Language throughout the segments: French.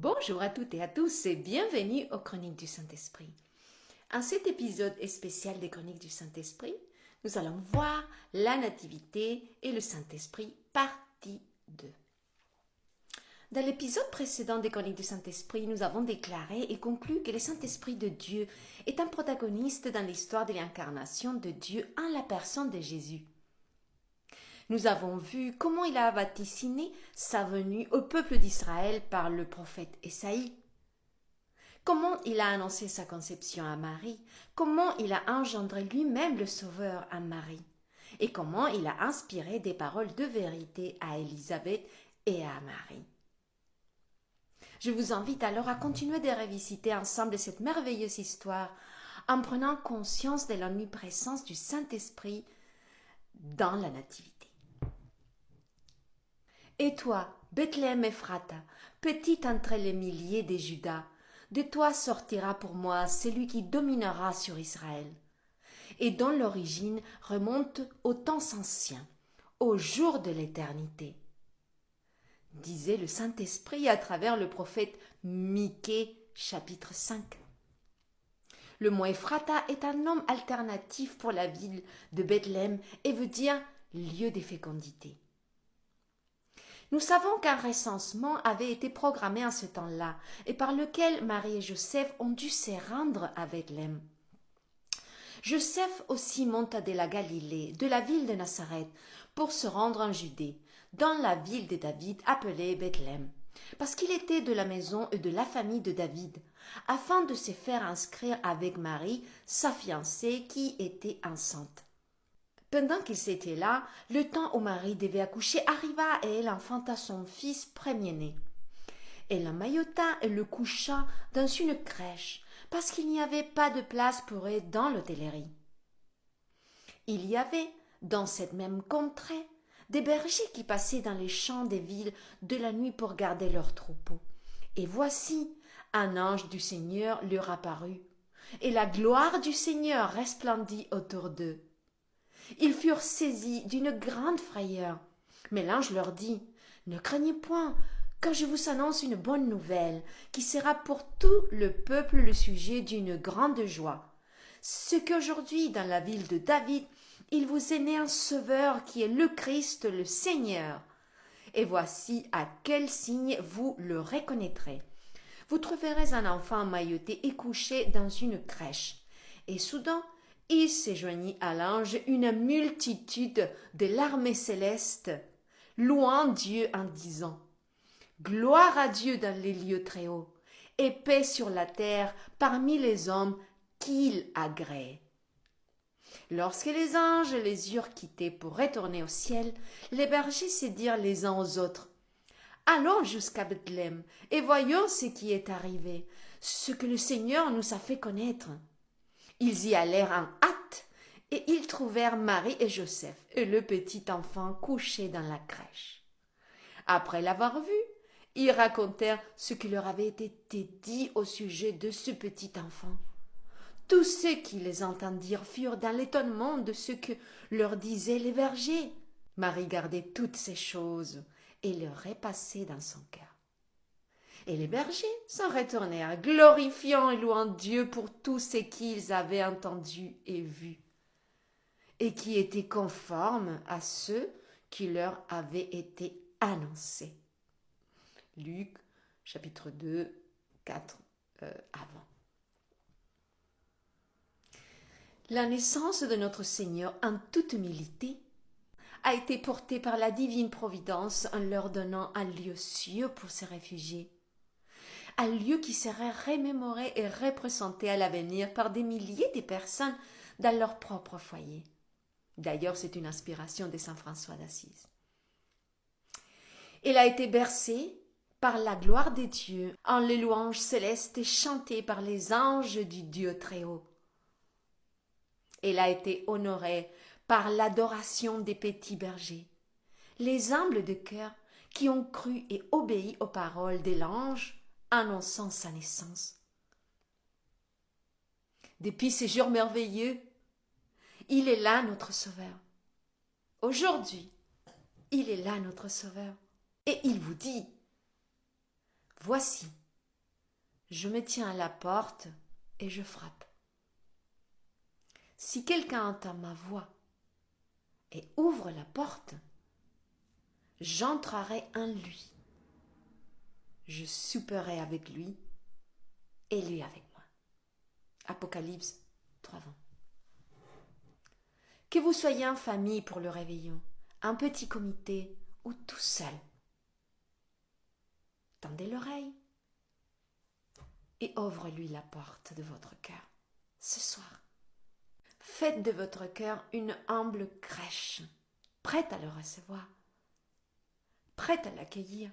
Bonjour à toutes et à tous et bienvenue aux Chroniques du Saint-Esprit. En cet épisode spécial des Chroniques du Saint-Esprit, nous allons voir la Nativité et le Saint-Esprit, partie 2. Dans l'épisode précédent des Chroniques du Saint-Esprit, nous avons déclaré et conclu que le Saint-Esprit de Dieu est un protagoniste dans l'histoire de l'incarnation de Dieu en la personne de Jésus. Nous avons vu comment il a vaticiné sa venue au peuple d'Israël par le prophète Ésaïe, comment il a annoncé sa conception à Marie, comment il a engendré lui-même le Sauveur à Marie, et comment il a inspiré des paroles de vérité à Élisabeth et à Marie. Je vous invite alors à continuer de revisiter ensemble cette merveilleuse histoire en prenant conscience de l'omniprésence du Saint-Esprit dans la Nativité. Et toi, Bethléem Ephrata, petite entre les milliers de Juda, de toi sortira pour moi celui qui dominera sur Israël, et dont l'origine remonte aux temps anciens, au jour de l'éternité, disait le Saint-Esprit à travers le prophète Michée, chapitre 5. Le mot Ephrata est un nom alternatif pour la ville de Bethléem et veut dire lieu de fécondité. Nous savons qu'un recensement avait été programmé en ce temps-là et par lequel Marie et Joseph ont dû se rendre à Bethléem. Joseph aussi monta de la Galilée, de la ville de Nazareth, pour se rendre en Judée, dans la ville de David appelée Bethléem, parce qu'il était de la maison et de la famille de David, afin de se faire inscrire avec Marie, sa fiancée, qui était enceinte. Pendant qu'ils étaient là, le temps où Marie devait accoucher arriva et elle enfanta son fils premier-né. Elle l'emmaillota et le coucha dans une crèche, parce qu'il n'y avait pas de place pour elle dans l'hôtellerie. Il y avait, dans cette même contrée, des bergers qui passaient dans les champs des villes de la nuit pour garder leurs troupeaux. Et voici, un ange du Seigneur leur apparut, et la gloire du Seigneur resplendit autour d'eux. Ils furent saisis d'une grande frayeur. Mais l'ange leur dit, « Ne craignez point, car je vous annonce une bonne nouvelle, qui sera pour tout le peuple le sujet d'une grande joie. C'est qu'aujourd'hui, dans la ville de David, il vous est né un sauveur qui est le Christ, le Seigneur. Et voici à quel signe vous le reconnaîtrez. Vous trouverez un enfant emmailloté et couché dans une crèche. » Et soudain, il se joignit à l'ange une multitude de l'armée céleste, louant Dieu en disant « Gloire à Dieu dans les lieux très hauts, et paix sur la terre parmi les hommes qu'il agrée. » Lorsque les anges les eurent quittés pour retourner au ciel, les bergers se dirent les uns aux autres « Allons jusqu'à Bethléem, et voyons ce qui est arrivé, ce que le Seigneur nous a fait connaître. » Ils y allèrent en hâte, et ils trouvèrent Marie et Joseph et le petit enfant couché dans la crèche. Après l'avoir vu, ils racontèrent ce qui leur avait été dit au sujet de ce petit enfant. Tous ceux qui les entendirent furent dans l'étonnement de ce que leur disaient les bergers. Marie gardait toutes ces choses et les repassait dans son cœur. Et les bergers s'en retournèrent, glorifiant et louant Dieu pour tout ce qu'ils avaient entendu et vu, et qui était conforme à ceux qui leur avaient été annoncés. Luc, chapitre 2, 4 avant. La naissance de notre Seigneur en toute humilité a été portée par la divine providence en leur donnant un lieu sûr pour se réfugier. Un lieu qui serait remémoré et représenté à l'avenir par des milliers de personnes dans leur propre foyer. D'ailleurs, c'est une inspiration de saint François d'Assise. Elle a été bercée par la gloire des dieux en les louanges célestes et chantée par les anges du Dieu très haut. Elle a été honorée par l'adoration des petits bergers, les humbles de cœur qui ont cru et obéi aux paroles de l'ange annonçant sa naissance. Depuis ces jours merveilleux, il est là notre Sauveur. Aujourd'hui, il est là notre Sauveur. Et il vous dit, voici, je me tiens à la porte et je frappe. Si quelqu'un entend ma voix et ouvre la porte, j'entrerai en lui. Je souperai avec lui et lui avec moi. Apocalypse 3:20. Que vous soyez en famille pour le réveillon, un petit comité ou tout seul, tendez l'oreille et ouvre-lui la porte de votre cœur ce soir. Faites de votre cœur une humble crèche, prête à le recevoir, prête à l'accueillir,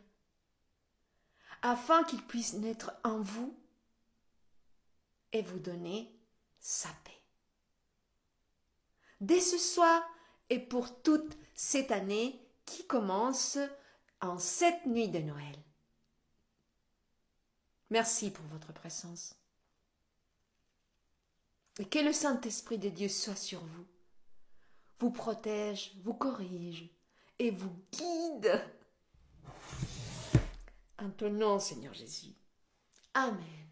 afin qu'il puisse naître en vous et vous donner sa paix. Dès ce soir et pour toute cette année qui commence en cette nuit de Noël. Merci pour votre présence. Et que le Saint-Esprit de Dieu soit sur vous, vous protège, vous corrige et vous guide. En ton nom, Seigneur Jésus. Amen.